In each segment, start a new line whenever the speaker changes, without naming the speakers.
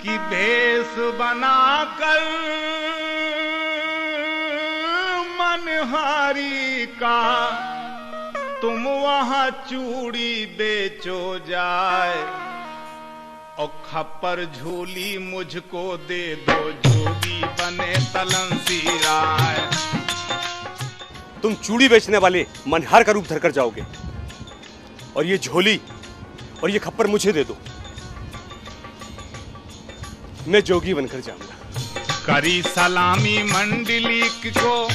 कि भेष बनाकर मनहारी का तुम वहां चूड़ी बेचो जाए और खप्पर झोली मुझको दे दो, जोगी बने तलंसी राय।
तुम चूड़ी बेचने वाले मनहार का रूप धरकर जाओगे और ये झोली और ये खप्पर मुझे दे दो, मैं जोगी बनकर जाऊंगा।
करी सलामी मंडलिक को,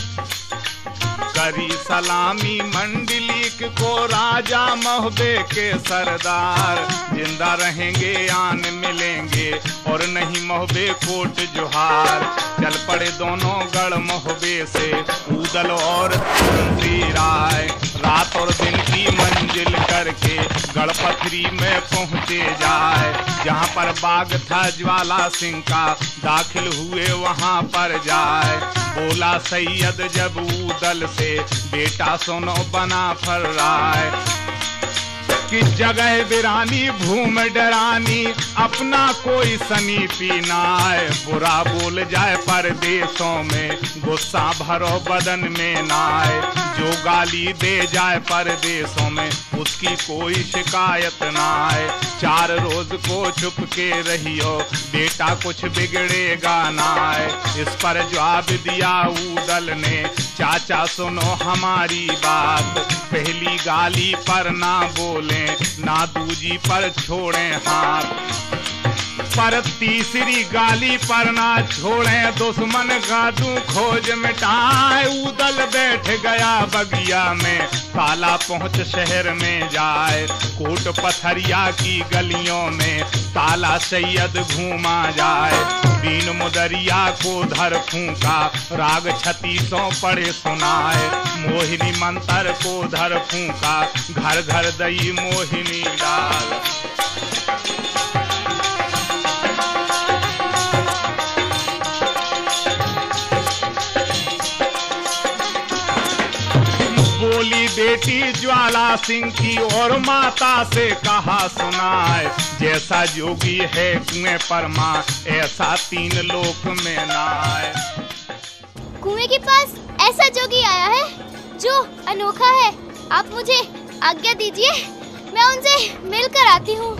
करी सलामी मंडलिक को राजा महोदय के सरदार। जिंदा रहेंगे आन मिलेंगे और नहीं महोदय कोट जोहार। चल पड़े दोनों गढ़ महोदय से ऊदल और तलंसी राय। रात और दिन की मंजिल करके गढ़पथरी में पहुंचे जाए। जहां पर बाग था ज्वाला सिंह का दाखिल हुए वहां पर जाए। बोला सैयद जब ऊदल से बेटा सुनो बना फर्राय कि जगह बिरानी भूम डरानी अपना कोई सनीपी नाय। बुरा बोल जाए परदेशों में गुस्सा भरो बदन में नाय। जो गाली दे जाए परदेशों में उसकी कोई शिकायत नाय। 4 रोज को चुप के रहियो बेटा कुछ बिगड़ेगा नाय। इस पर जवाब दिया ऊदल ने चाचा सुनो हमारी बात। पहली गाली पर ना बोले ना दूजी पर छोड़े हाथ, पर तीसरी गाली पर ना छोड़े दुश्मन गादू खोज मिटाए। ऊदल बैठ गया बगिया में ताला पहुंच शहर में जाए। कोट पथरिया की गलियों में ताला सैयद घूमा जाए। बीन मुदरिया को धर फूंका राग 3600 पढ़े सुनाए। मोहिनी मंत्र को धर फूंका घर घर दई मोहिनी डाल। बोली बेटी ज्वाला सिंह की और माता से कहा सुनाए। जैसा जोगी है कुएं पर माँ ऐसा 3 लोक में नाय।
कुएं के पास ऐसा जोगी आया है जो अनोखा है। आप मुझे आज्ञा दीजिए, मैं उनसे मिलकर आती हूँ।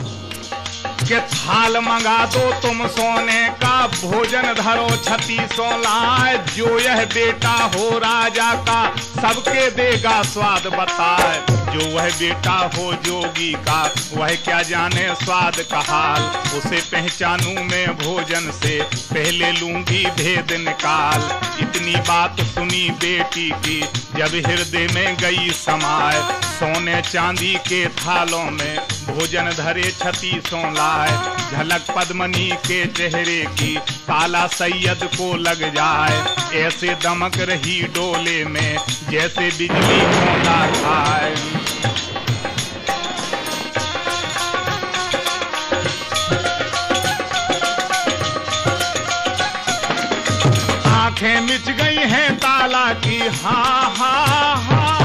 के थाल मंगा दो तुम सोने का भोजन धरो 3600 लाए। जो यह बेटा हो राजा का सबके देगा स्वाद बताए। जो वह बेटा हो जोगी का वह क्या जाने स्वाद का हाल। उसे पहचानूं मैं भोजन से पहले लूंगी भेद निकाल। इतनी बात सुनी बेटी की जब हृदय में गई समाए। सोने चांदी के थालों में भोजन धरे 3600 लाए। झलक पद्मनी के चेहरे की ताला सैयद को लग जाए। ऐसे दमक रही डोले में जैसे बिजली खौंदा खाए। आंखें मिच गई हैं ताला की हाँ हाँ हाँ।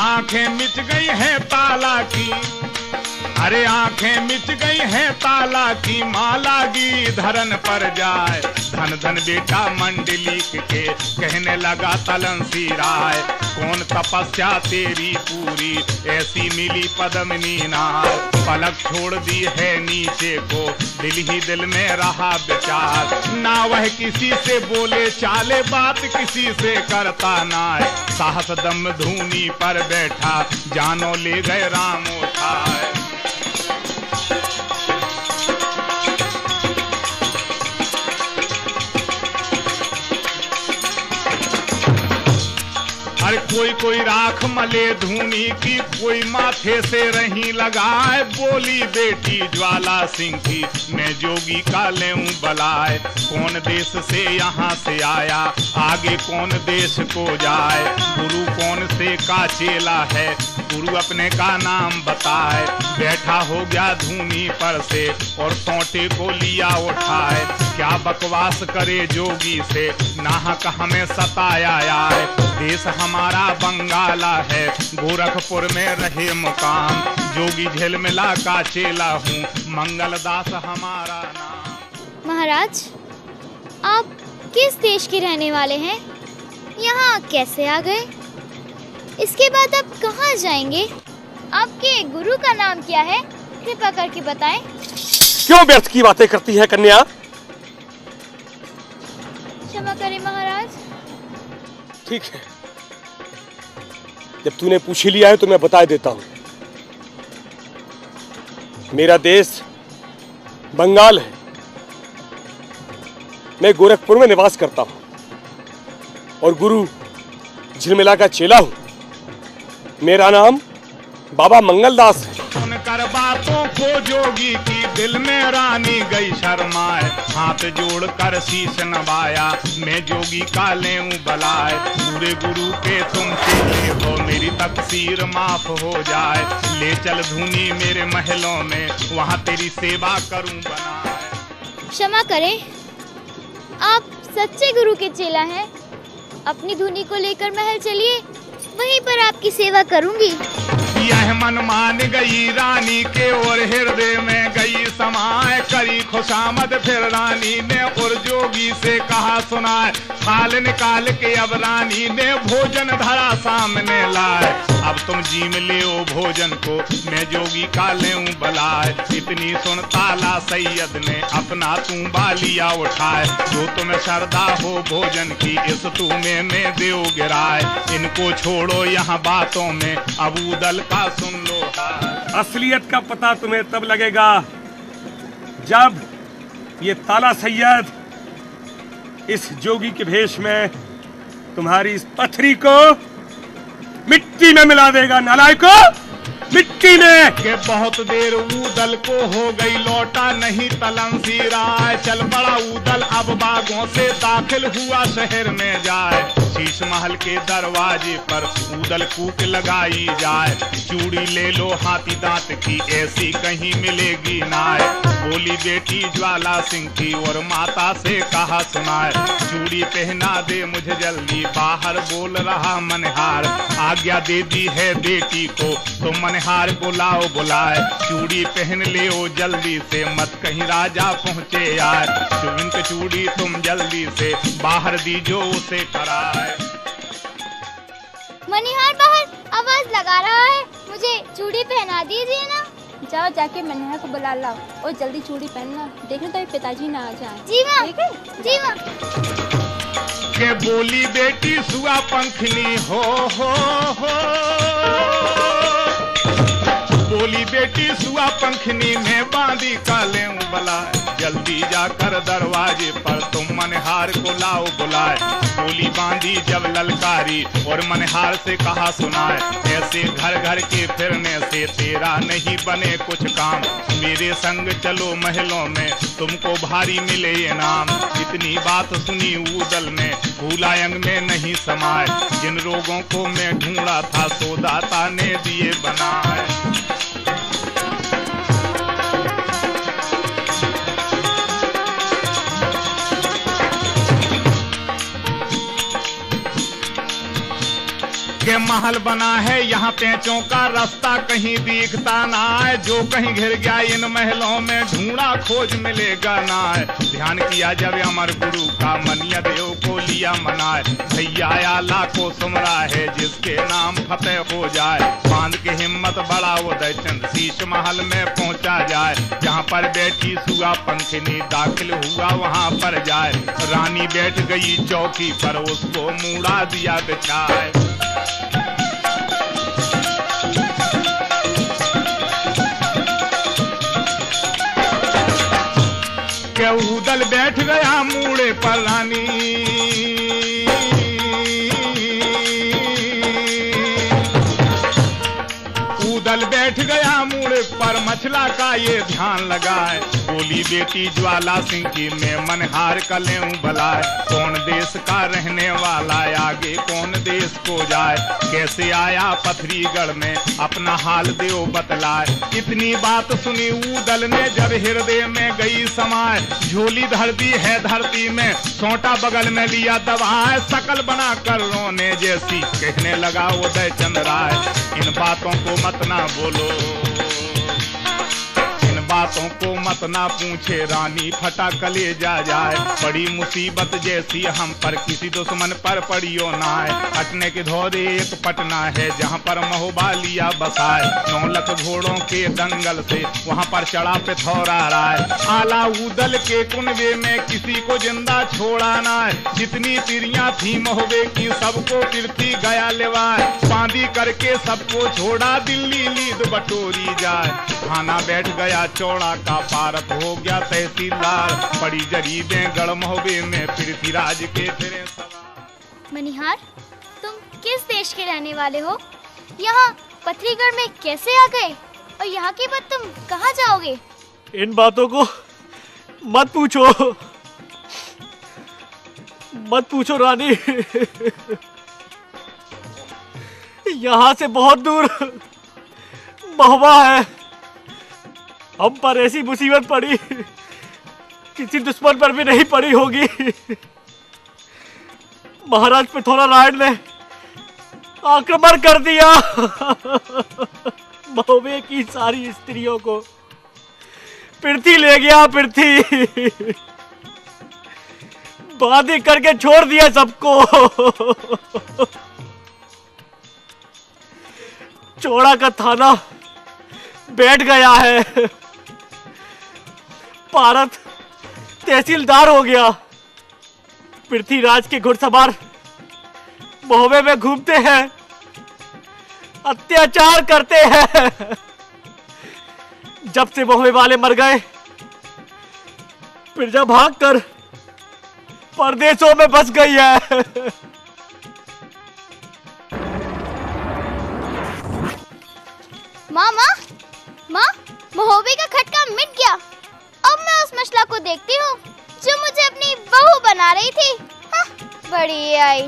आंखें मिच गई हैं ताला की, अरे आंखें मिच गई हैं ताला की। माला गी धरन पर जाए। धन धन बेटा मंडलिक के कहने लगा तलंसी राय। कौन तपस्या तेरी पूरी ऐसी मिली पद्मिनी नाय। पलक छोड़ दी है नीचे को दिल ही दिल में रहा विचार। ना वह किसी से बोले चाले बात किसी से करता नाय। साहस दम धूनी पर बैठा जानो ले गए राम उठाए। अरे कोई कोई राख मले धूनी की कोई माथे से रही लगाए। बोली बेटी ज्वाला सिंह की मैं जोगी का लेऊं बलाए। कौन देश से यहाँ से आया आगे कौन देश को जाए। गुरु कौन से का चेला है गुरु अपने का नाम बताए। बैठा हो गया धूनी पर से और तोटे को लिया उठाए। क्या बकवास करे जोगी से नाहक हमें सताया यार। देश हमारा बंगाला है गोरखपुर में रहे मुकाम। जोगी झिलमिला का चेला हूँ, मंगलदास हमारा नाम।
महाराज, आप किस देश के रहने वाले हैं? यहाँ कैसे आ गए? इसके बाद आप कहाँ जाएंगे? आपके गुरु का नाम क्या है? कृपा करके बताएं।
क्यों व्यर्थ की बातें करती है कन्या?
क्षमा करें महाराज।
ठीक है, जब तूने पूछ ही लिया है तो मैं बता देता हूं। मेरा देश बंगाल है। मैं गोरखपुर में निवास करता हूं और गुरु झिलमिला का चेला हूं। मेरा नाम बाबा मंगलदास है।
सुनकर बातों को जोगी की दिल में रानी गई शर्माए, हाथ जोड़कर शीश नवाया, मैं जोगी का लेऊं बलाए। पूरे गुरु के तुम चेले हो, मेरी तकसीर माफ हो जाए। ले चल धुनी मेरे महलों में, वहाँ तेरी सेवा करूं बनाए।
क्षमा करें, आप सच्चे गुरु के चेला हैं। अपनी धुनी को लेकर महल चलिए, वहीं पर आपकी सेवा करूंगी।
यह मन मान गई रानी के और हृदय में गई समाए। करी खुशामद फिर रानी ने और जोगी से कहा सुनाए। थाल निकाल के अब रानी ने भोजन धरा सामने लाए। अब तुम जीम ले ओ भोजन को, मैं जोगी का लेऊं बलाए। इतनी सुन ताला सैयद ने अपना तू बालिया उठाए। जो तुम्हें श्रद्धा हो भोजन की, इस तुम्हें में देव गिराए। इनको छोड़ो यहाँ बातों में, अबूदल का सुन लो हाल।
असलियत का पता तुम्हें तब लगेगा जब ये ताला सैयद इस जोगी के भेष में तुम्हारी इस पथरी को मिट्टी में मिला देगा। नालायको, मिट्टी में।
के बहुत देर ऊदल को हो गई लौटा नहीं तलंसी राय। चल बड़ा ऊदल अब बागों से दाखिल हुआ शहर में जाए। शीश महल के दरवाजे पर ऊदल कूक लगाई जाए। चूड़ी ले लो हाथी दांत की, ऐसी कहीं मिलेगी नाय। बोली बेटी ज्वाला सिंह की और माता से कहा सुनाए। चूड़ी पहना दे मुझे जल्दी, बाहर बोल रहा मनहार। आज्ञा दे दी है बेटी को तो मनहार को लाओ बुलाए। चूड़ी पहन ले ओ जल्दी से, मत कहीं राजा पहुँचे आए। चुविंक चूड़ी तुम जल्दी से बाहर दीजो उसे कराए।
मनिहार बाहर आवाज लगा रहा है, मुझे चूड़ी पहना दीजिए ना।
जाओ जाके मनिहार को बुला लाओ और जल्दी चूड़ी पहनना, देखना तो पिताजी ना आ जाए।
जी माँ,
ठीक है?
जी माँ।
के बोली बेटी सुआ पंखनी हो। बोली बेटी सुआ पंखनी में बांधी का लेऊं बलाए। जल्दी जाकर दरवाजे पर तुम मनहार को लाओ बुलाए। बोली बांधी जब ललकारी और मनहार से कहा सुनाए। ऐसे घर घर के फिरने से तेरा नहीं बने कुछ काम। मेरे संग चलो महलों में, तुमको भारी मिले इनाम। इतनी बात सुनी ऊदल ने भूलायंग में नहीं समाए। जिन रोगों को मैं ढूंढा था सो दाता ने दिए बनाए। के महल बना है यहाँ पेंचों का रास्ता कहीं दिखता ना है। जो कहीं घिर गया इन महलों में ढूंढा खोज मिलेगा ना है। ध्यान किया जब अमर गुरु का, मनिया देव को लिया मनाए। भैया आला को सुमरा है जिसके नाम फतेह हो जाए। बांध के हिम्मत बड़ा उदय चंद शीश महल में पहुँचा जाए। जहाँ पर बैठी सुआ पंखनी दाखिल हुआ वहाँ पर जाए। रानी बैठ गई चौकी पर, उसको मूड़ा दिया बिछाए। के ऊदल बैठ गया मूड़े पर रानी। ऊदल बैठ गया मूड़े पर, मछला का ये ध्यान लगाए। बोली बेटी ज्वाला सिंह की मैं मनहार का लेऊं बलाए। कौन देश का रहने वाला, आगे कौन देश को जाए। कैसे आया पथरीगढ़ में, अपना हाल देव बतलाए। इतनी बात सुनी ऊदल ने जब हृदय में गई समाए। झोली धर दी है धरती में, सोटा बगल में लिया दबाए। शकल बना कर रोने जैसी कहने लगा उदय चंद राय। इन बातों को मत ना बोलो, घोड़ों को मत ना पूछे रानी फटा कलेजा जाए। बड़ी मुसीबत जैसी हम पर किसी दुश्मन पर पड़ियो ना है। पटने के धोरे एक पटना है जहाँ पर महोबालिया बसाए। 9 लाख घोड़ों के दंगल से वहाँ पर चढ़ा पे थोड़ा राय। आला उदल के कुनबे में किसी को जिंदा छोड़ा ना है। जितनी तिरियां थी महोबे की सबको पृथ्वी गया लेवाए। बांधी करके सबको छोड़ा दिल्ली लीद बटोरी जाए। थाना बैठ गया चौड़ा का पारत हो गया तहसीलदार। बड़ी जरीदें गढ़ महोबे में पृथ्वीराज के फिरे सवार।
मनिहार, तुम किस देश के रहने वाले हो? यहाँ पथरीगढ़ में कैसे आ गए और यहाँ के बाद तुम कहाँ जाओगे?
इन बातों को मत पूछो, मत पूछो रानी। यहाँ से बहुत दूर महुआ है। हम पर ऐसी मुसीबत पड़ी किसी दुश्मन पर भी नहीं पड़ी होगी। महाराज पृथ्वीराज ने आक्रमण कर दिया। महुए की सारी स्त्रियों को पृथ्वी ले गया। पृथ्वी बांधी करके छोड़ दिया सबको। चौड़ा का थाना बैठ गया है। पारत तहसीलदार हो गया। पृथ्वीराज के घुड़सवार महुए में घूमते हैं, अत्याचार करते हैं। जब से महुए वाले मर गए प्रजा भागकर परदेशों में बस गई है।
माँ, महोबे का खटका मिट गया। अब मैं उस मसला को देखती हूँ जो मुझे अपनी बहू बना रही थी। हाँ, बड़ी आई।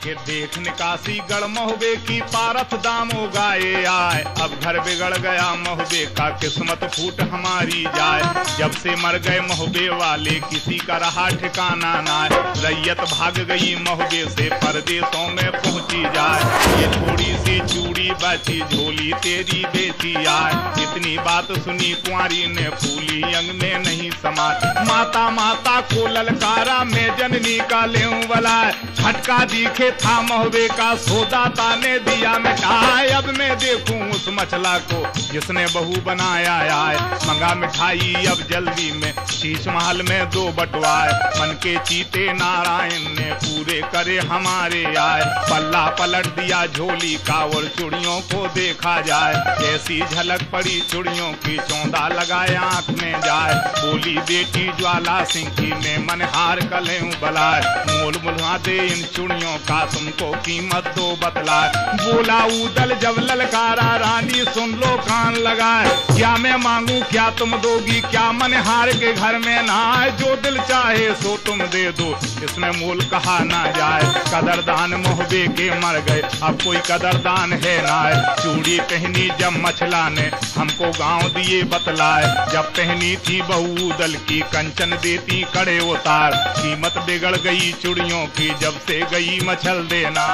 के देख निकासी गढ़ महुबे की पारत दाम उगाए आए। अब घर बिगड़ गया महुबे का किस्मत फूट हमारी जाए। जब से मर गए महुबे वाले किसी का रहा ठिकाना ना। रैयत भाग गई महुबे से परदेशों में पहुंची जाए। ये थोड़ी सी चूड़ी बची झोली तेरी बेची आए। इतनी बात सुनी कुंवारी ने फूली अंग में नहीं समा। माता माता को ललकारा मैं जननी का लेऊं बलाए। खटका दिखे था महुबे का सोदाता ने दिया मिठाई। अब मैं देखूं उस मछला को जिसने बहू बनाया आए। मंगा मिठाई अब जल्दी में शीश महल में 2 बटवाए। मन के चीते नारायण ने पूरे करे हमारे आए। पल्ला पलट दिया झोली का और चूड़ियों को देखा जाए। ऐसी झलक पड़ी चूड़ियों की चौंधा लगाए आंख में जाए। बोली बेटी ज्वाला सिंह की मैं मनहार कलेऊं बलाए। मोल मुलवा दे इन चूड़ियों का तुमको कीमत 2 बतलाए। बोला उदल जब ललकारा रानी सुन लो कान लगाए। क्या मैं मांगू क्या तुम दोगी, क्या मनहार के घर में ना आए। जो दिल चाहे सो तुम दे दो, इसमें मोल कहा ना जाए। कदरदान महुबे के मर गए अब कोई कदरदान है ना। चूड़ी पहनी जब मछला ने हमको गांव दिए बतलाए। जब पहनी थी बहू उदल की कंचन देती कड़े उतार। कीमत बिगड़ गई चूड़ियों की जब से गई मछल देना।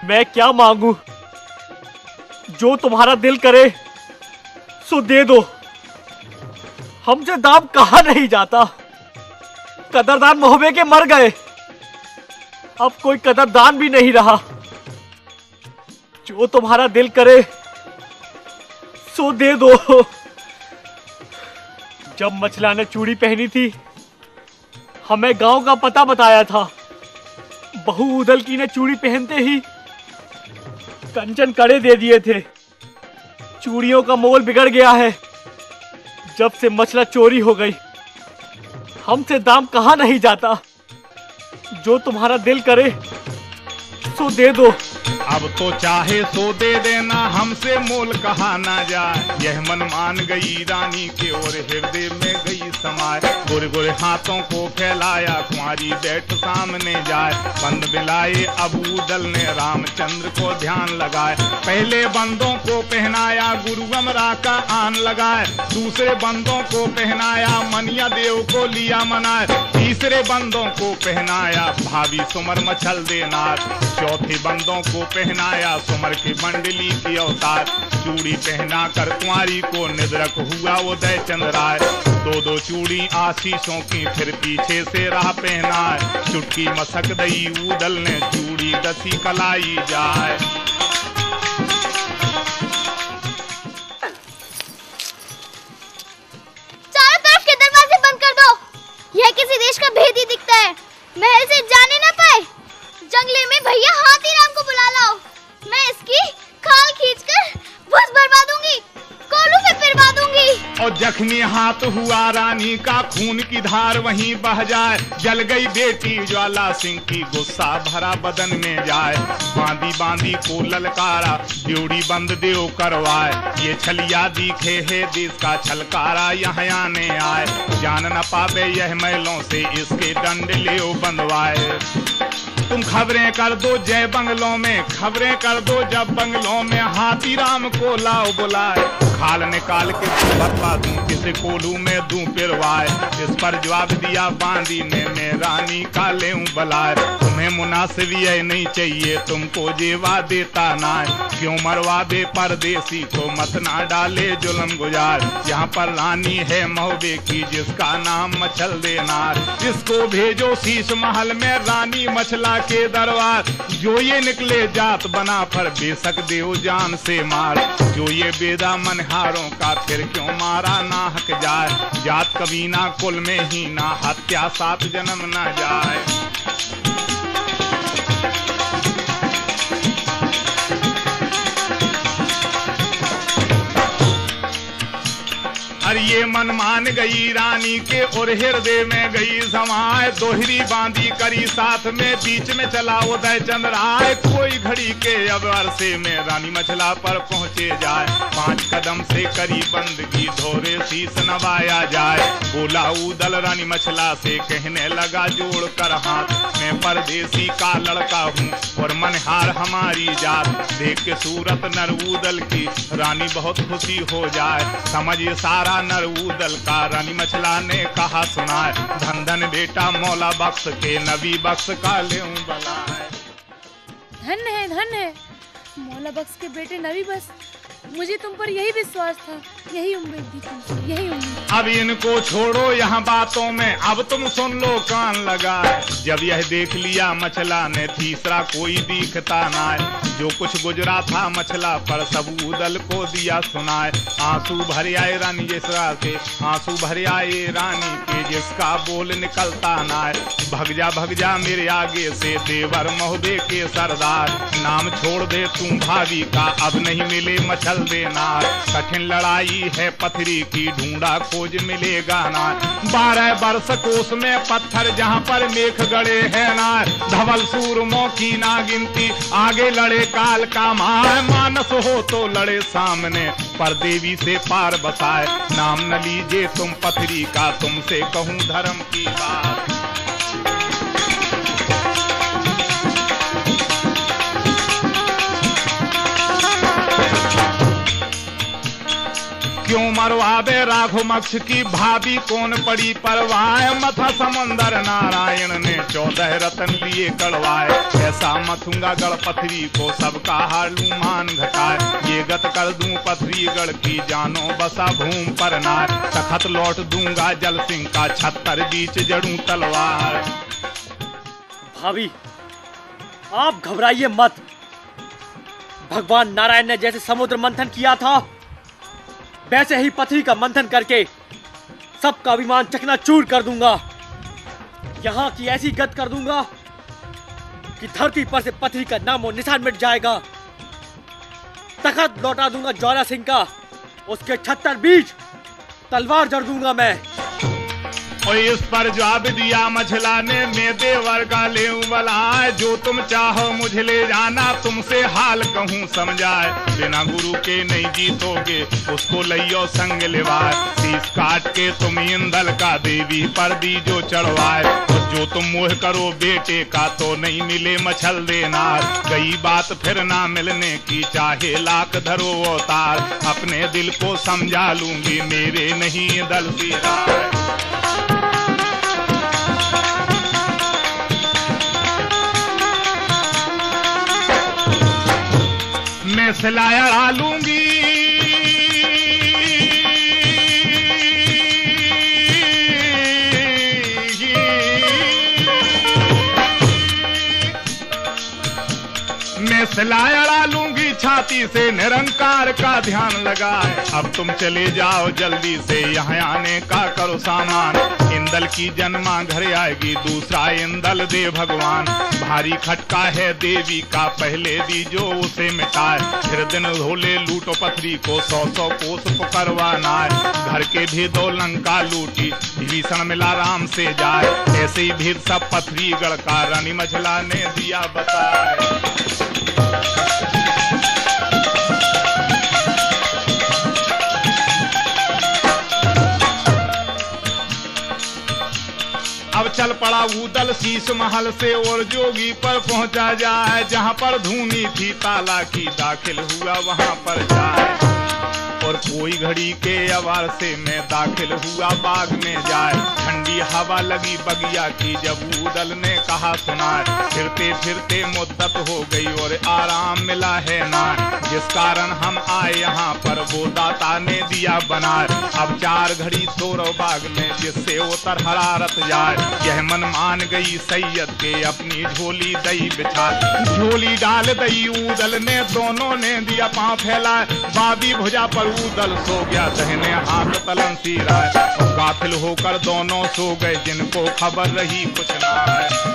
मैं क्या मांगू, जो तुम्हारा दिल करे सो दे दो। हमसे दाम कहा नहीं जाता। कदरदान महुबे के मर गए, अब कोई कदरदान भी नहीं रहा। जो तुम्हारा दिल करे सो दे दो। जब मछला ने चूड़ी पहनी थी हमें गांव का पता बताया था। बहू उदल की ने चूड़ी पहनते ही कंचन कड़े दे दिए थे। चूड़ियों का मोल बिगड़ गया है जब से मछला चोरी हो गई। हमसे दाम कहा नहीं जाता। जो तुम्हारा दिल करे सो दे दो।
अब तो चाहे सो दे देना, हमसे मोल कहा ना जाए। यह मन मान गई रानी के और हृदय में गई समाए। गोरे गोरे हाथों को फैलाया कुंवारी बैठ सामने जाए। बंद मिलाए अब उदल ने रामचंद्र को ध्यान लगाए। पहले बंदों को पहनाया गुरु अमरा का आन लगाए। दूसरे बंदों को पहनाया मनिया देव को लिया मनाए। तीसरे बंदों को पहनाया भाभी सुमर मछल देनार। चौथे बंदों को पहनाया सुमर की मंडली की अवतार। चूड़ी पहना कर कुंवारी को निद्रक हुआ उदय चंद्राय। दो दो चूड़ी आशीषों की फिर पीछे से राह पहनाए। चुटकी मसक दई ऊदल ने चूड़ी दसी कलाई जाए।
चारों तरफ के दरवाजे बंद कर दो। यह किसी देश का भेद ही दिखता है। महल से जाने ना पाए। जंगले में भैया हाथीराम को बुला लाओ। मैं इसकी खाल खींचकर भुस भरवा दूंगी, कोलू में पिरवा दूंगी।
और जख्मी हाथ हुआ रानी का, खून की धार वहीं बह जाए। जल गई बेटी ज्वाला सिंह की, गुस्सा भरा बदन में जाए। बांदी बांदी को ललकारा, ड्योड़ी बंद देव करवाए। ये छलिया दिखे है देश का छलकारा, यहाँ आने आए। जान न पावे यह महलों से, इसके डंड ले बंधवाए। तुम खबरें कर दो जय बंगलों में, खबरें कर दो जब बंगलों में। हाथीराम को लाओ बुलाए, खाल निकाल के भरवा दूं, किसे कोलू में दूं पिरवाए। इस पर जवाब दिया बांदी ने, मैं रानी का लेऊं बलाए। तुम्हें मुनासिब ये नहीं चाहिए, तुमको जेवा देता ना। क्यों मरवा दे परदेसी को, मत ना डाले जुल्म गुजार। यहाँ पर रानी है महोबे की, जिसका नाम मचल देनार। इसको भेजो शीश महल में, रानी मछला के दरबार। जो ये निकले जात बना पर, बेशक देव जान से मार। जो ये बेदा मनहारों का, फिर क्यों मारा ना हक जाए। जात कभी ना कुल में ही ना, हत्या 7 जन्म ना जाए। ये मन मान गई रानी के, और हृदय में गई समाए। दोहरी बांधी करी साथ में, बीच में चला उदय चंद्राय। कोई घड़ी के अब अरसे में, रानी मछला पर पहुंचे जाए। 5 कदम से करी बंदगी, धोरे शीस नवाया जाए। बोला ऊदल रानी मछला से, कहने लगा जोड़ कर हाथ, मैं परदेसी का लड़का हूँ और मनहार हमारी जात। देख के सूरत नर ऊदल की, रानी बहुत खुशी हो जाए। समझ ये सारा नर ऊदल का, रानी मछला ने कहा सुनाए। धन धन बेटा मौला बख्श के, नबी बख्श का लेऊं बलाए।
धन है मौला बख्श के बेटे नबी बख्श। मुझे तुम पर यही विश्वास था, यही उम्मीद थी तुमसे, यही उम्मीद।
अब इनको छोड़ो यहाँ बातों में, अब तुम सुन लो कान लगाए। जब यह देख लिया मछला ने, तीसरा कोई दिखता ना। जो कुछ गुजरा था मछला पर, सब ऊदल को दिया सुनाए। आंसू भर आए रानी जैसा के, आंसू भर आए रानी के, जिसका बोल निकलता ना। भग जा मेरे आगे से, देवर महोबे के सरदार। नाम छोड़ दे तू भाभी का, अब नहीं मिले मछल देना। कठिन लड़ाई है पथरी की, ढूंढा खोज मिलेगा ना। 12 वर्ष कोस में पत्थर, जहाँ पर मेघ गड़े है ना। धवल सूरमों की ना गिनती, आगे लड़े काल का मार। मानस हो तो लड़े सामने, पर देवी से पार बसाए। नाम न लीजिए तुम पथरी का, तुमसे कहूँ धर्म की बात। क्यों मरवावे राघुमक्ष की, भाभी कौन पड़ी परवाए। मथा समंदर नारायण ने 14 रतन लिए कड़वाए। ऐसा मथूंगा गढ़ पथरी को, सबका हालू मान घटाए। ये गत कर दूं पथरी गढ़ की, जानो बसा भूम पर नार। तखत लौट दूंगा जल सिंह का, 76 बीच जड़ूं तलवार।
भाभी आप घबराइए मत। भगवान नारायण ने जैसे समुद्र मंथन किया था, वैसे ही पथरी का मंथन करके सबका अभिमान चकनाचूर कर दूंगा। यहाँ की ऐसी गत कर दूंगा कि धरती पर से पथरी का नामो निशान मिट जाएगा। तखत लौटा दूंगा ज्वाला सिंह का, उसके 76 बीज तलवार जड़ दूंगा मैं।
और इस पर जवाब दिया मछला ने, मैं देवर का लेऊं बलाए। जो तुम चाहो मुझे ले जाना, तुमसे हाल कहूँ समझाए। बिना गुरु के नहीं जीतोगे, उसको लइयो संग लेवाए। शीश काट के तुम इंदल का, देवी पर दी जो चढ़वाए। जो तुम मोह करो बेटे का, तो नहीं मिले मछल देनार। गई बात फिर ना मिलने की, चाहे लाख धरो अवतार। अपने दिल को समझा लूंगी, मेरे नहीं दल सी राय। मैं सिलाया लूंगी सिलाई अड़ा लूंगी छाती से, निरंकार का ध्यान लगाए। अब तुम चले जाओ जल्दी से, यहाँ आने का करो सामान। इंदल की जन्मा घर आएगी, दूसरा इंदल दे भगवान। भारी खटका है देवी का, पहले दी जो उसे मिटाए। फिर दिन धोले लूटो पथरी को, 100 कोस पुकरवाना है। घर के भेदो लंका लूटी, भीषण मिला राम से जाए। ऐसे ही भेद सब पथरी गढ़ का, रानी मझला ने दिया बताए। अब चल पड़ा ऊदल शीश महल से, और जोगी पर पहुंचा जाए। जहां पर धूनी थी ताला की, दाखिल हुआ वहां पर जाए। और कोई घड़ी के अवार से मैं दाखिल हुआ बाग में जाए। ठंडी हवा लगी बगिया की, जब ऊदल ने कहा सुनाए। फिरते फिरते मुद्दत हो गई और आराम मिला है ना, जिस कारण हम आए यहाँ पर वो दाता ने दिया बनाए। अब 4 घड़ी सोरो बाग में, जिससे उतर हरारत जाए। यह मन मान गई सैयद के, अपनी झोली दई बिछा। झोली डाल दई ऊदल ने, दोनों ने दिया पांव फैलाए। बाबी भुजा पर ऊदल सो गया, दहने हाथ तलन सिराए। गाफिल होकर दोनों सो गए, जिनको खबर रही कुछ ना है।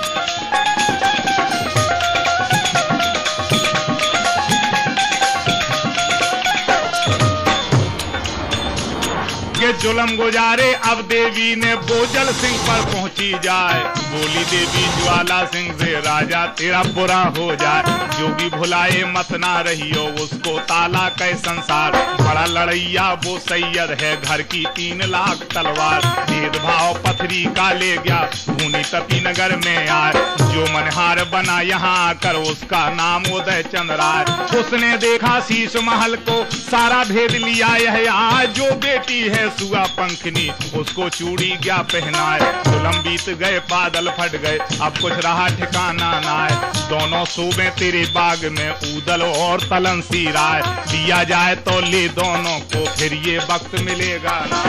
के जुलम गुजारे अब देवी ने बोजल सिंह पर पहुंची जाए। बोली देवी ज्वाला सिंह से, राजा तेरा बुरा हो जाए। जोगी भुलाए मत ना रहियो, उसको ताला कै संसार। बड़ा लड़ैया वो सैयद है, घर की 3 लाख तलवार। भेदभाव पथरी का ले गया, भूनी तपी नगर में आए। जो मनहार बना यहाँ आकर, उसका नाम उदय चंद राय। उसने देखा शीश महल को, सारा भेद लिया यह आज। जो बेटी है सुआ पंखनी, उसको चूड़ी क्या पहनाए। जुलम बीत गए, बादल फट गए, अब कुछ रहा ठिकाना ना है। दोनों सूबे तेरे बाग में, ऊदल और तलन सी राय। दिया जाए तो ले दोनों को, फिर ये वक्त मिलेगा ना।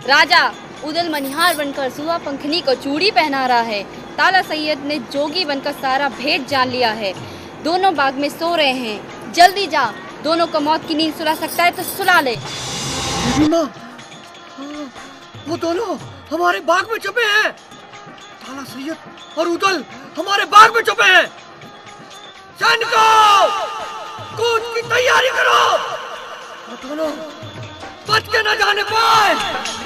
राजा उदल मनिहार बनकर सुआ पंखनी को चूड़ी पहना रहा है। ताला सैयद ने जोगी बनकर सारा भेद जान लिया है। दोनों बाग में सो रहे हैं, जल्दी जा। दोनों को मौत की नींद सुला सकता है तो सुला ले।
माँ, वो दोनों हमारे बाग में छुपे हैं। ताला सैयद और उदल हमारे बाग में छुपे हैं। सैनिकों, कूद की तैयारी करो, वो दोनों बच के न जाने पाए।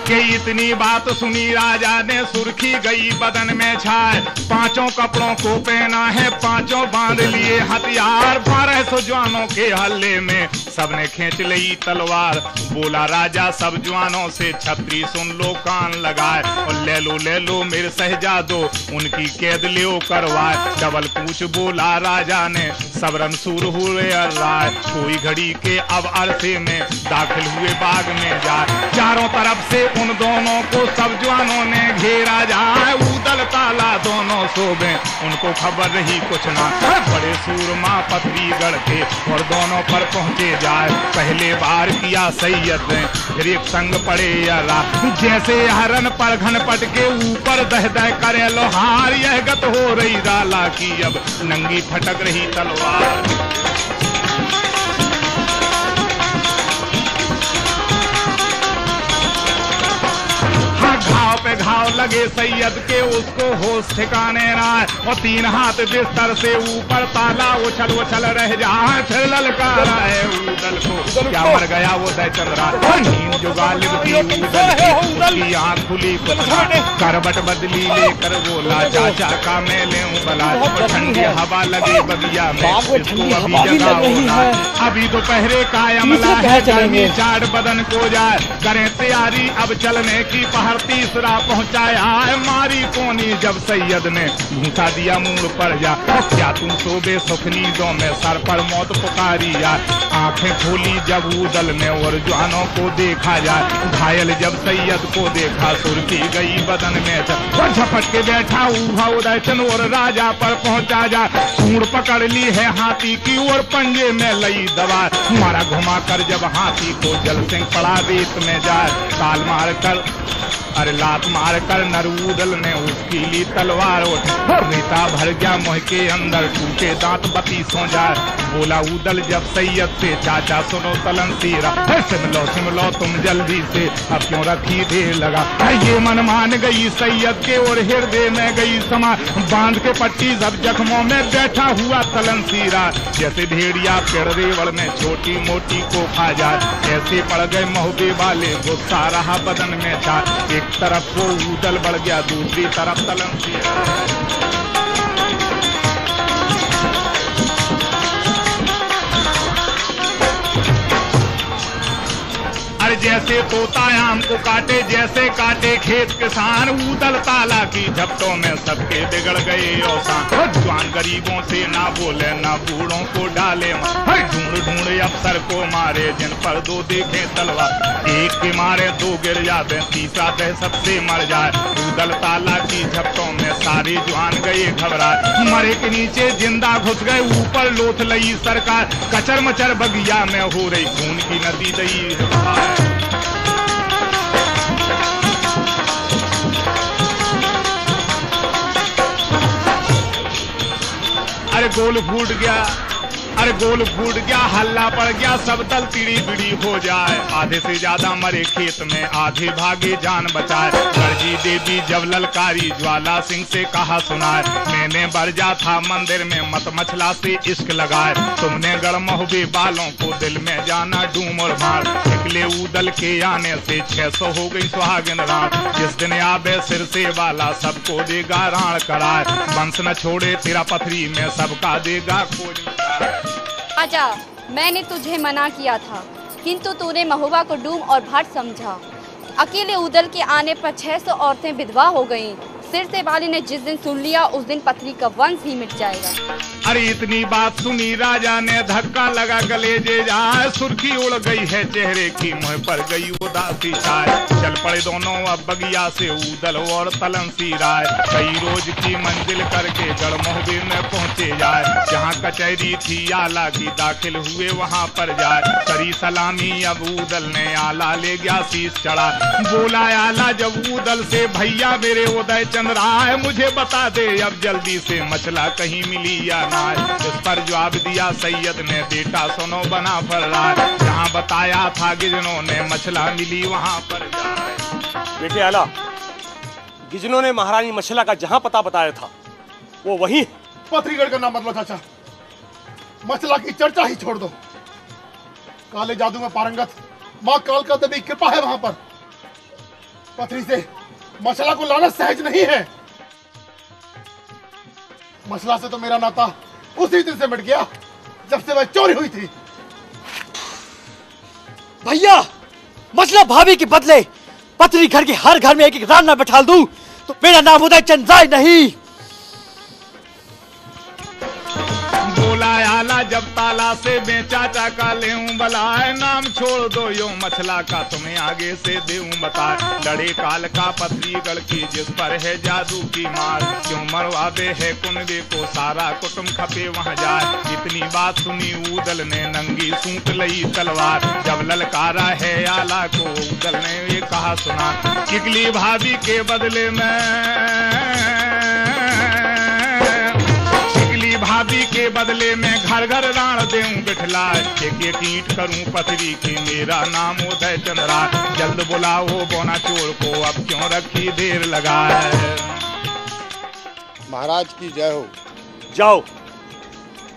के इतनी बात सुनी राजा ने, सुर्खी गई बदन में छाए। 5 कपड़ों को पहना है, 5 बांध लिए हथियार। 1200 जवानों के हल्ले में, सबने खींच ली तलवार। बोला राजा सब जवानों से, छतरी सुन लो कान लगाए। और ले लो मेरे शहजादो, उनकी कैद ले करवाए। डबल पूछ बोला राजा ने, सब रनसूर हुए राय। कोई घड़ी के अब अरसे में, दाखिल हुए बाग में जाए। चारों तरफ से उन दोनों को सब जवानों ने घेरा जाए। ऊदल ताला दोनों सोबे, उनको खबर रही कुछ ना। बड़े सूरमा पथरी गढ़ के, और दोनों पर पहुंचे जाए। पहले बार किया सैयद ने, फिर एक संग पड़े यारा। जैसे हरन पर घन पट के, ऊपर दह दह करे लोहार। यह गत हो रही राला की, अब नंगी फटक रही तलवार। घाव पे घाव लगे सैयद के, उसको होश ठिकाने ना। और 3 हाथ बिस्तर से ऊपर, ताला उछल उछल रह जाए। फिर ललकारा है ऊदल को, क्या मर गया वो दय चंद्रा। नींद जो गालिब थी ऊदल की, उसकी आँख खुली करबट बदली लेकर बोला, चाचा का मैं ले बला। ठंडी हवा लगे बगिया में, इसको अभी जगा। अभी दोपहरे का अमला है, गर्मी चाट बदन को जाए। करें तैयारी अब चलने की, पहर तीसरा पहुंचाया। मारी कोनी जब सैयद ने, घूसा दिया मुंह पर जा। क्या तुम सोबे सुखनीदों में, सर पर मौत पुकारी जा। आंखें खोली जब ऊदल ने, और जवानों को देखा जाए। घायल जब सैयद को देखा, सुर्खी गई बदन में। झपट के बैठा ऊहा उदय चंद, और राजा पर पहुंचा जा। सूंड पकड़ ली है हाथी की, और पंजे में लई दवा। मारा घुमा कर जब हाथी को, जल सिंह पड़ा रेत में जाए। ताल मार कर अरे लात मार कर नरूदल ने उसकी ली तलवार उठ, रेता भर गया मुंह के अंदर, टूटे दांत बत्तीसों जार। बोला उदल जब सैयद से, चाचा सुनो तलनसीरा, सिम लो तुम जल्दी से, अब क्यों रखी देर लगा। ये मन मान गई सैयद के और हृदय में गई समा, बांध के पट्टी सब जख्मों में बैठा हुआ तलनसीरा। जैसे भेड़िया पेड़ रेवड़ में छोटी मोटी को खा जाए, ऐसे पड़ गए महुबे वाले, गुस्सा रहा बदन में था। एक तरफ वो उदल बढ़ गया, दूसरी तरफ तलनसीरा। अरे जैसे तोता आम को काटे, जैसे काटे खेत किसान, उदल ताला की झपटों में सबके बिगड़ गए औसान। जवान गरीबों से ना बोले, ना बूढ़ों को डाले, ढूंढ ढूंढ अफसर को मारे, जिन पर दो देखे तलवार। एक के मारे दो गिर जाते, तीसरा दहशत से मर जाए। उदल ताला की झपटों में सारे जवान गए घबराए, मरे के नीचे जिंदा घुस गए, ऊपर लोथ लई सरकार। कचर मचर बगिया में हो रही खून की नदी दई। अरे गोल फूट गया, अरे गोल फूट गया, हल्ला पड़ गया, सब दल तिड़ी बिड़ी हो जाए। आधे से ज्यादा मरे खेत में, आधे भागे जान बचाए। गरजी देवी जब ललकारी, ज्वाला सिंह से कहा सुनाए, मैंने बरजा था मंदिर में, मत मछला से इश्क लगाए। तुमने गढ़ महुबे बालों को दिल में जाना डूम और मार। निकले उदल के आने से 600 हो गई सुहागिन रात। जिस दिन आबे सिर से वाला, सबको देगा राण कराए। वंश न छोड़े तेरा पथरी में, सबका देगा खोज।
आजा, मैंने तुझे मना किया था, किंतु तूने महुबा को डूम और भट समझा। अकेले उदल के आने पर 600 औरतें विधवा हो गईं। सिर से वाली ने जिस दिन सुन लिया, उस दिन पथरी का वंश ही मिट जाएगा।
अरे इतनी बात सुनी राजा ने, धक्का लगा गले जे जाए। सुर्खी उड़ गई है चेहरे की, मुंह पर गई उदासी छाए। चल पड़े दोनों अब बगिया से, उदल और तलनसीरा। कई रोज की मंजिल करके गढ़ महुबे में पहुंचे जाए। जहाँ कचहरी थी आला की, दाखिल हुए वहाँ पर जाए। करी सलामी अब उदल ने, आला ले गया शीश चढ़ा। बोला आला जब उदल से, भैया मेरे उदय चंद्राय, मुझे बता दे अब जल्दी से, मछला कहीं मिली या ना। इस पर जवाब दिया सैयद ने, बेटा सुनो बना फर्रार, जहाँ बताया था गिजनों ने, मछला मिली वहाँ पर जाए।
बेटे आला, गिजनों ने महारानी मछला का जहाँ पता बताया था, वो वही।
पथरीगढ़ का नाम बदलो चाचा, मछला की चर्चा ही छोड़ दो। काले जादू में पारंगत माँ कालका देवी की कृपा है वहाँ पर। पथरी से मछला को लाना सहज नहीं है। मछला से तो मेरा नाता उसी दिन से मिट गया जब से वह चोरी हुई थी।
भैया, मछला भाभी के बदले पथरी घर के हर घर में एक एक राणा बैठा दूं तो मेरा नाम उदय चंद राय नहीं।
बोला आला जब ताला से, मैं चाचा का लेऊं बलाए। नाम छोड़ दो यो मछला का, तुम्हें आगे से देऊं बताए। लड़े काल का पथरीगढ़ की, जिस पर है जादू की मार। क्यों मरवाबे है कुनबे को, सारा कुटुंब खपे वहाँ जाए। इतनी बात सुनी उदल ने, नंगी सूंट लई तलवार। जब ललकारा है आला को, उदल ने ये कहा सुना, किगली भाभी के बदले में, भाभी के बदले में घर घर राण देऊं बिठलाए। एक एक ईंट करूं पथरी की, मेरा नाम उदय चंद्रा। जल्द बुलाओ बोना चोर को, अब क्यों रखी देर लगाए।
महाराज की जय हो।
जाओ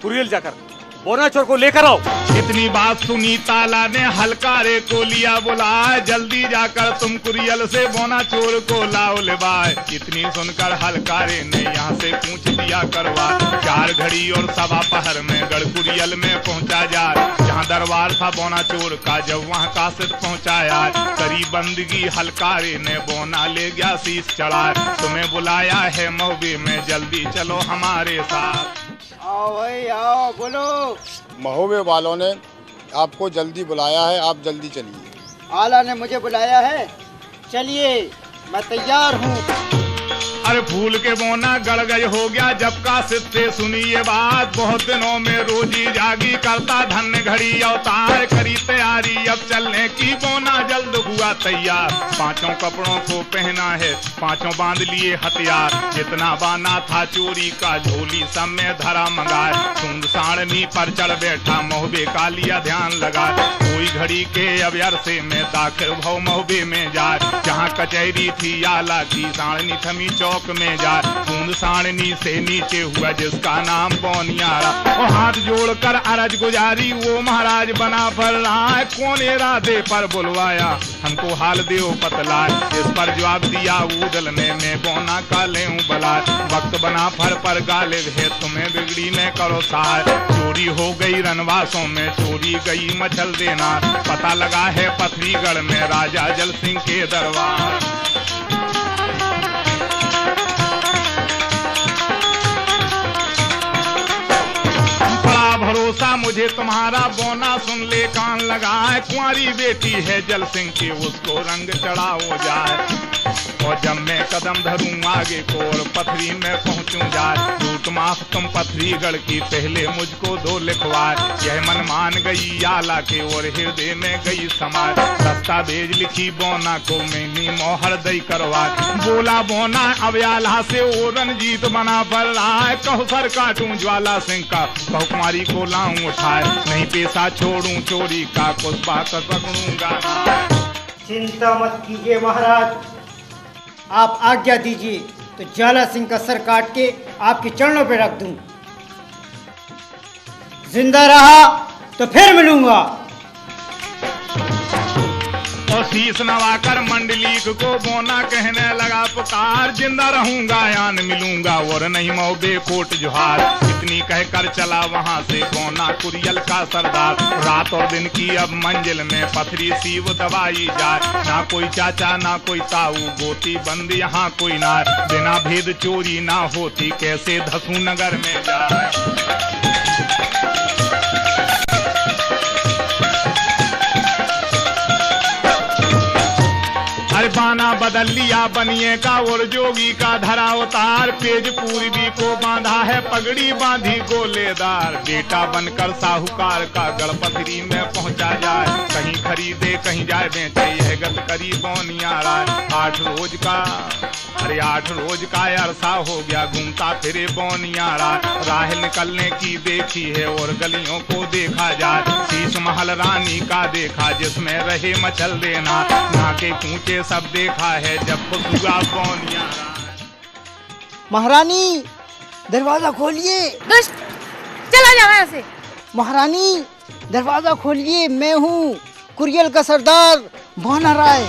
कुरियल जाकर बोना चोर को लेकर आओ।
इतनी बात सुनी ताला ने, हलकारे को लिया बुलाए। जल्दी जाकर तुम कुरियल से बोना चोर को लाओ लेवाए। इतनी सुनकर हलकारे ने यहाँ से पूछ दिया करवा। 4 घड़ी और सवा पहर में गढ़ कुरियल में पहुँचा जाए। जहाँ दरबार था बोना चोर का, जब वहाँ कासिद पहुँचाया। करी बंदगी हलकारे ने, बोना ले गया शीश चढ़ाए। तुम्हें बुलाया है महुबे में, जल्दी चलो हमारे साथ।
आओ भाई आओ, बोलो।
महुबे वालों ने आपको जल्दी बुलाया है, आप जल्दी चलिए।
आला ने मुझे बुलाया है, चलिए मैं तैयार हूँ।
अरे फूल के बोना गड़ गए हो गया, जब कासिद से सुनी ये बात। बहुत दिनों में रोजी जागी, करता धन्य घड़ी अवतार। करी तैयारी अब चलने की, बोना जल्द हुआ तैयार, पांचों कपड़ों को पहना है, पांचों बांध लिए हथियार। जितना बाना था चोरी का झोली सब में धरा मंगाए, सूंद साड़नी पर चढ़ बैठा मोहबे का लिया ध्यान लगाए। कोई घड़ी के अवयर से में दाखिल भव मोहबे में जाए, जहाँ कचहरी थी आला की साड़नी थमी चौक में जाए। सूंद साड़नी से नीचे हुआ जिसका नाम बोनियारा, और हाथ जोड़कर अरज गुजारी वो महाराज बना पर रहा है। कौन इरादे पर बुलवाया हमको हाल देव बतलाए, इस पर जवाब दिया उदल ने मैं बोना का ले बला। वक्त बना पर गालिब है तुम्हें बिगड़ी में करो सहाय। चोरी हो गई रनवासों में चोरी गई मचल देना, पता लगा है पथरीगढ़ में राजा जल सिंह के दरबार। भरोसा मुझे तुम्हारा बोना सुन ले कान लगाए, कुंवारी बेटी है जल सिंह की उसको रंग चढ़ा हो जाए। और जब मैं कदम धरूं आगे को और पथरी में पहुंचूं जाए, झूठ माफ तुम पथरीगढ़ की पहले मुझको दो लिखवाए। यह मन मान गई आला के और हृदय में गई समाए, दस्तावेज लिखी बोना को मैंने मोहर दई करवाए। बोला बोना अब आला से ओ रणजीत बना पर रहा है, कहो सर काटूं ज्वाला सिंह का, कहो कुमारी को लाऊं उठाए, नहीं पेशा छोड़ूं चोरी का, कुछ बात पकड़ूंगा।
चिंता मत कीजिए महाराज, आप आज्ञा दीजिए तो ज्वाला सिंह का सर काट के आपके चरणों पे रख दूं। जिंदा रहा तो फिर मिलूंगा।
और शीश नवाकर मंडलीक को बोना कहने लगा पुकार, जिंदा रहूंगा या न मिलूंगा और नहीं मौबे कोट जुहार। इतनी कहकर चला वहां से बोना कुरियल का सरदार। रात और दिन की अब मंजिल में पथरी सीव दबाई जाए, ना कोई चाचा ना कोई ताऊ, गोती बंद यहाँ कोई ना, बिना भेद चोरी ना होती कैसे धसू नगर में जाए। अरे बाना बदल लिया बनिए का और जोगी का धरा उतार, पेज पूर्वी को बांधा है पगड़ी बांधी गोलेदार। बेटा बनकर साहूकार का गढ़पथरी में पहुंचा जाए, कहीं खरीदे कहीं जाए बेचे यह गत करी बोनियारा। 8 रोज का अरसा हो गया घूमता फिरे बोनियारा, राह निकलने की देखी है और गलियों को देखा जाए। शीश महल रानी का देखा जिसमें रहे मचल देना, नाके कूचे सब देखा है जब हुआ बोनियारा।
महारानी दरवाजा खोलिए।
दुष्ट, चला जाओ यहाँ से।
महारानी दरवाजा खोलिए, मैं हूँ कुरियल का सरदार बोना राय।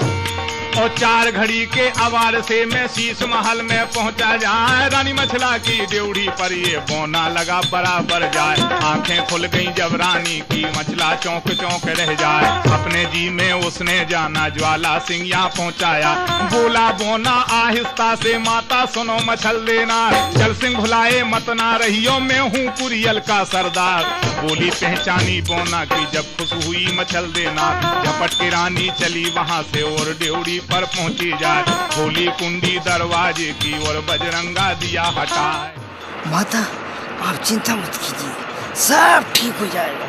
और 4 घड़ी के अवार से मैं शीश महल में पहुंचा जाए, रानी मछला की ड्योढ़ी पर ये बोना लगा बराबर जाए। आंखें खुल गई जब रानी की मछला चौंक चौंक रह जाए, अपने जी में उसने जाना ज्वाला सिंह यहाँ पहुंचाया। बोला बोना आहिस्ता से माता सुनो मछल देना, जल सिंह भुलाए मत ना रहियो मैं हूँ कुरियल का सरदार। बोली पहचानी बोना की जब खुश हुई मछल देना, झपट के रानी चली वहाँ से और ड्योढ़ी पर पहुंची जाए। खोली कुंडी दरवाजे की और बजरंगा दिया हटाए।
माता आप चिंता मत कीजिए, सब ठीक हो जाएगा।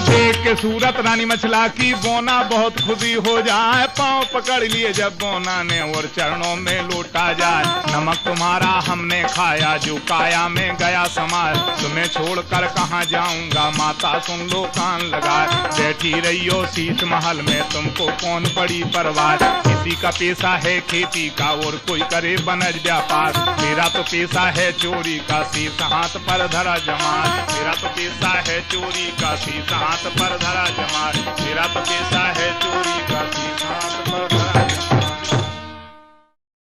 देख के सूरत रानी मछला की बोना बहुत खुशी हो जाए, पांव पकड़ लिए जब बोना ने और चरणों में लौटा जाए। नमक तुम्हारा हमने खाया जो काया में गया समाए, तुम्हें छोड़कर कहाँ जाऊंगा माता सुन लो कान लगाए। बैठी रहियो शीश महल में तुमको कौन बड़ी परवाह, किसी का पेशा है खेती का और कोई करे बनज व्यापार। मेरा तो पेशा है चोरी का शीश हाथ पर धरा जमात, मेरा तो पेशा है चोरी का शीश हाथ पर धरा जमात।